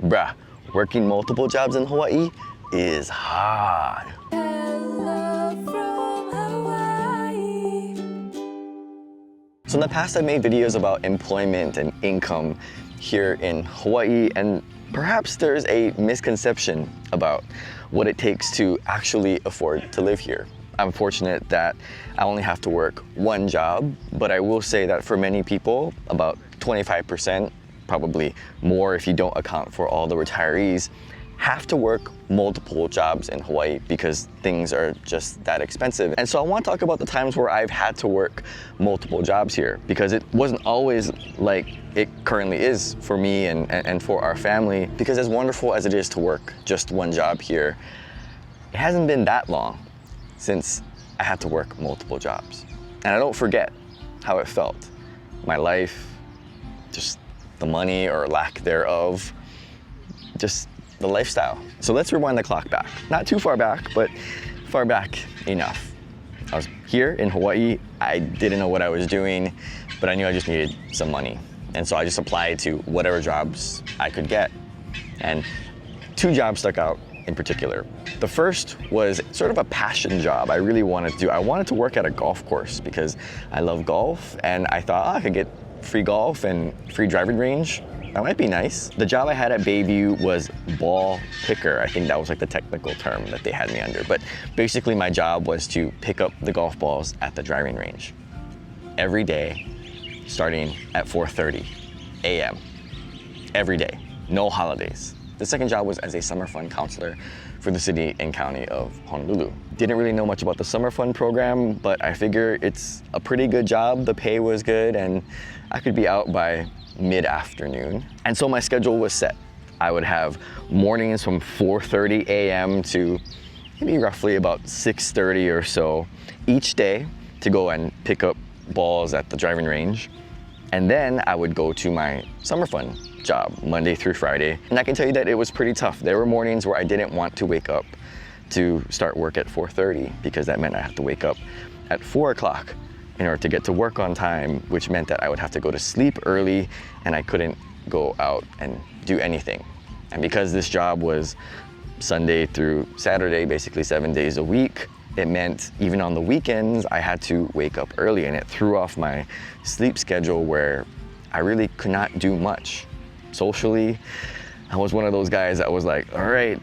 bruh, working multiple jobs in Hawaii is hard. So in the past, I've made videos about employment and income here in Hawaii, and perhaps there's a misconception about what it takes to actually afford to live here. I'm fortunate that I only have to work one job, but I will say that for many people, about 25%, probably more if you don't account for all the retirees, have to work multiple jobs in Hawaii because things are just that expensive. And so I want to talk about the times where I've had to work multiple jobs here, because it wasn't always like it currently is for me and for our family. Because as wonderful as it is to work just one job here, it hasn't been that long since I had to work multiple jobs. And I don't forget how it felt. My life, just the money or lack thereof, just the lifestyle. So let's rewind the clock back. Not too far back, but far back enough. I was here in Hawaii. I didn't know what I was doing, but I knew I just needed some money. And so I just applied to whatever jobs I could get. And two jobs stuck out in particular. The first was sort of a passion job I really wanted to do. I wanted to work at a golf course because I love golf, and I thought, I could get free golf and free driving range. That might be nice. The job I had at Bayview was ball picker. I think that was like the technical term that they had me under. But basically my job was to pick up the golf balls at the driving range every day, starting at 4:30 a.m. every day, no holidays. The second job was as a summer fun counselor for the city and county of Honolulu. Didn't really know much about the summer fun program, but I figure it's a pretty good job. The pay was good, and I could be out by mid-afternoon. And so my schedule was set. I would have mornings from 4:30 a.m. to maybe roughly about 6:30 or so each day to go and pick up balls at the driving range. And then I would go to my summer fun job Monday through Friday. And I can tell you that it was pretty tough. There were mornings where I didn't want to wake up to start work at 4:30 because that meant I had to wake up at 4 o'clock in order to get to work on time, which meant that I would have to go to sleep early and I couldn't go out and do anything. And because this job was Sunday through Saturday, basically 7 days a week, it meant even on the weekends, I had to wake up early, and it threw off my sleep schedule where I really could not do much. Socially, I was one of those guys that was like, all right,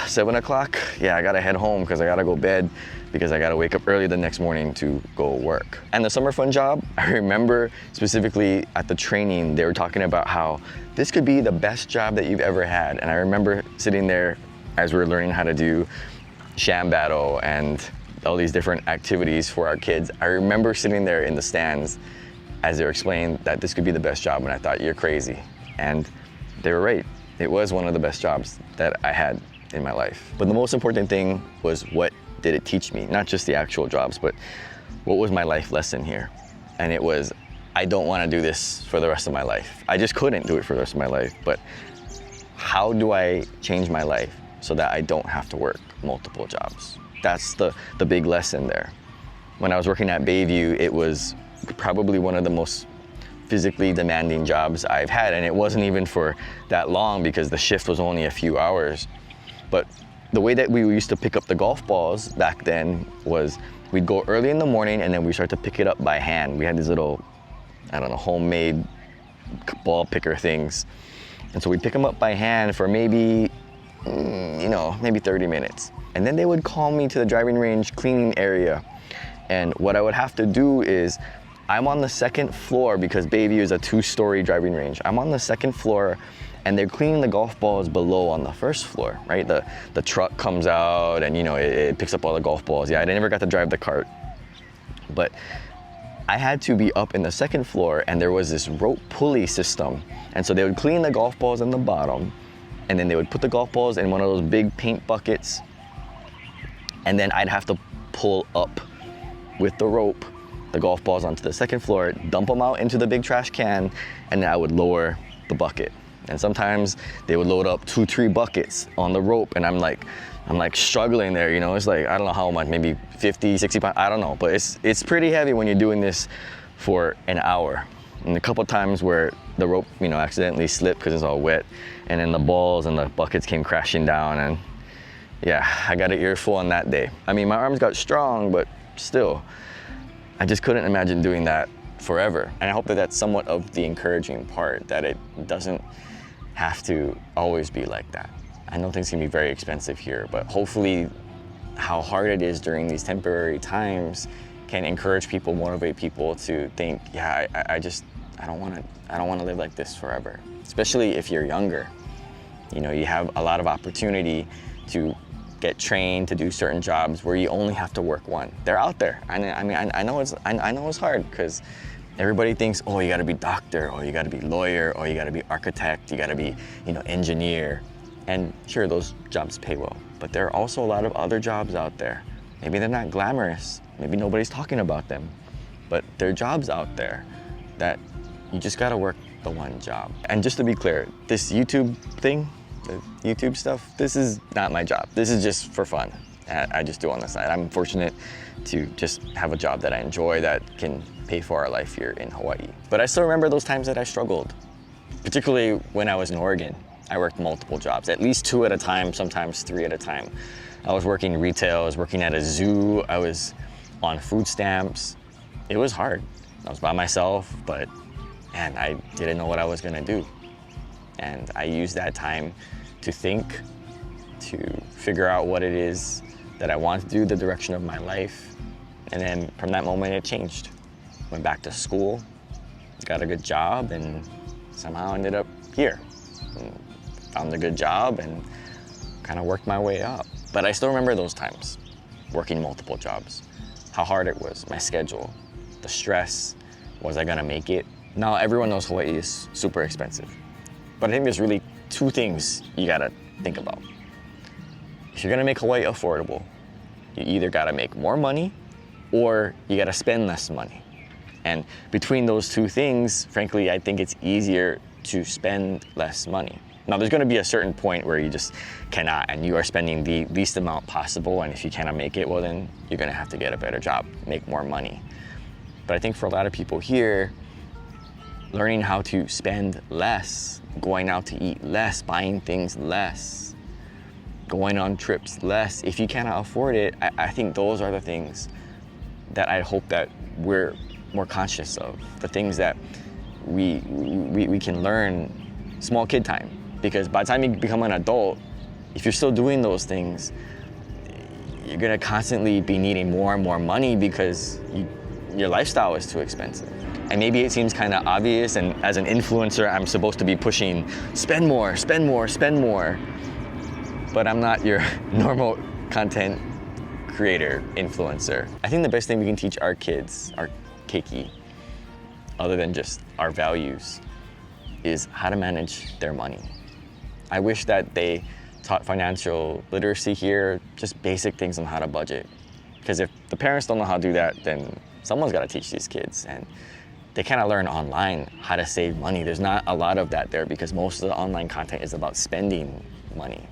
7 o'clock, yeah, I gotta head home because I gotta go bed because I gotta wake up early the next morning to go work. And the summer fun job, I remember specifically at the training, they were talking about how this could be the best job that you've ever had. And I remember sitting there as we were learning how to do sham battle and all these different activities for our kids. I remember sitting there in the stands as they were explaining that this could be the best job, and I thought, you're crazy. And they were right. It was one of the best jobs that I had in my life. But the most important thing was, what did it teach me? Not just the actual jobs, but what was my life lesson here? And it was, I don't want to do this for the rest of my life. I just couldn't do it for the rest of my life. But how do I change my life so that I don't have to work multiple jobs? That's the big lesson there. When I was working at Bayview, it was probably one of the most physically demanding jobs I've had, and it wasn't even for that long because the shift was only a few hours. But the way that we used to pick up the golf balls back then was we'd go early in the morning and then we start to pick it up by hand. We had these little, I don't know, homemade ball picker things. And so we'd pick them up by hand for maybe, maybe 30 minutes. And then they would call me to the driving range cleaning area. And what I would have to do is, I'm on the second floor because Bayview is a 2-story driving range. I'm on the second floor and they're cleaning the golf balls below on the first floor, right? The truck comes out and it picks up all the golf balls. Yeah, I never got to drive the cart, but I had to be up in the second floor, and there was this rope pulley system. And so they would clean the golf balls in the bottom, and then they would put the golf balls in one of those big paint buckets, and then I'd have to pull up with the rope the golf balls onto the second floor, dump them out into the big trash can, and then I would lower the bucket. And sometimes they would load up 2-3 buckets on the rope, and I'm like struggling there, it's like, I don't know how much, maybe 50, 60 pounds, I don't know, but it's pretty heavy when you're doing this for an hour. And a couple times where the rope, accidentally slipped because it's all wet, and then the balls and the buckets came crashing down, and yeah, I got an earful on that day. I mean, my arms got strong, but still, I just couldn't imagine doing that forever. And I hope that that's somewhat of the encouraging part, that it doesn't have to always be like that. I know things can be very expensive here, but hopefully how hard it is during these temporary times can encourage people, motivate people to think, yeah, I don't want to live like this forever. Especially if you're younger. You have a lot of opportunity to get trained to do certain jobs where you only have to work one. They're out there. I know it's hard, because everybody thinks, oh, you got to be doctor, or you got to be lawyer, or you got to be architect, you got to be, engineer. And sure, those jobs pay well, but there are also a lot of other jobs out there. Maybe they're not glamorous, maybe nobody's talking about them, but there are jobs out there that you just gotta work the one job. And just to be clear, this YouTube thing, the YouTube stuff, this is not my job. This is just for fun. I just do on the side. I'm fortunate to just have a job that I enjoy that can pay for our life here in Hawaii. But I still remember those times that I struggled, particularly when I was in Oregon. I worked multiple jobs, at least 2 at a time, sometimes 3 at a time. I was working retail, I was working at a zoo, I was on food stamps. It was hard. I was by myself, but man, I didn't know what I was gonna do. And I used that time to think, to figure out what it is that I want to do, the direction of my life. And then from that moment, it changed. Went back to school, got a good job, and somehow ended up here. And found a good job and kind of worked my way up. But I still remember those times, working multiple jobs, how hard it was, my schedule, the stress, was I gonna make it? Now, everyone knows Hawaii is super expensive, but I think there's really 2 things you gotta think about. If you're gonna make Hawaii affordable, you either gotta make more money or you gotta spend less money. And between those 2 things, frankly, I think it's easier to spend less money. Now, there's gonna be a certain point where you just cannot, and you are spending the least amount possible, and if you cannot make it, well then you're gonna have to get a better job, make more money. But I think for a lot of people here, learning how to spend less, going out to eat less, buying things less, going on trips less, if you cannot afford it, I think those are the things that I hope that we're more conscious of, the things that we can learn small kid time. Because by the time you become an adult, if you're still doing those things, you're gonna constantly be needing more and more money because your lifestyle is too expensive. And maybe it seems kind of obvious, and as an influencer, I'm supposed to be pushing, spend more, spend more, spend more. But I'm not your normal content creator, influencer. I think the best thing we can teach our kids, our keiki, other than just our values, is how to manage their money. I wish that they taught financial literacy here, just basic things on how to budget. Because if the parents don't know how to do that, then someone's got to teach these kids. And they kind of learn online how to save money. There's not a lot of that there because most of the online content is about spending money.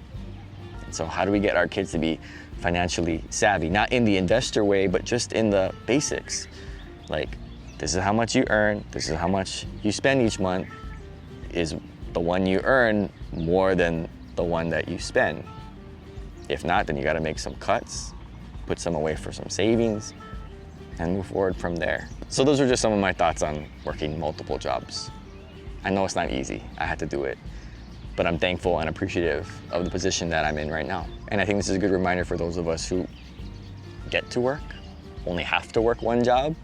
And so how do we get our kids to be financially savvy? Not in the investor way, but just in the basics. Like, this is how much you earn, this is how much you spend each month. Is the one you earn more than the one that you spend? If not, then you gotta make some cuts, put some away for some savings, and move forward from there. So those are just some of my thoughts on working multiple jobs. I know it's not easy, I had to do it, but I'm thankful and appreciative of the position that I'm in right now. And I think this is a good reminder for those of us who get to work, only have to work one job,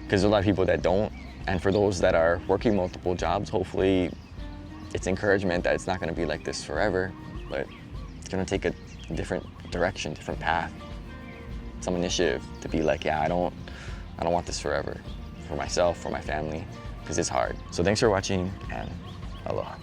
because there's a lot of people that don't. And for those that are working multiple jobs, hopefully it's encouragement that it's not gonna be like this forever, but it's gonna take a different direction, different path, some initiative to be like, yeah, I don't want this forever, for myself, for my family, because it's hard. So thanks for watching, and aloha.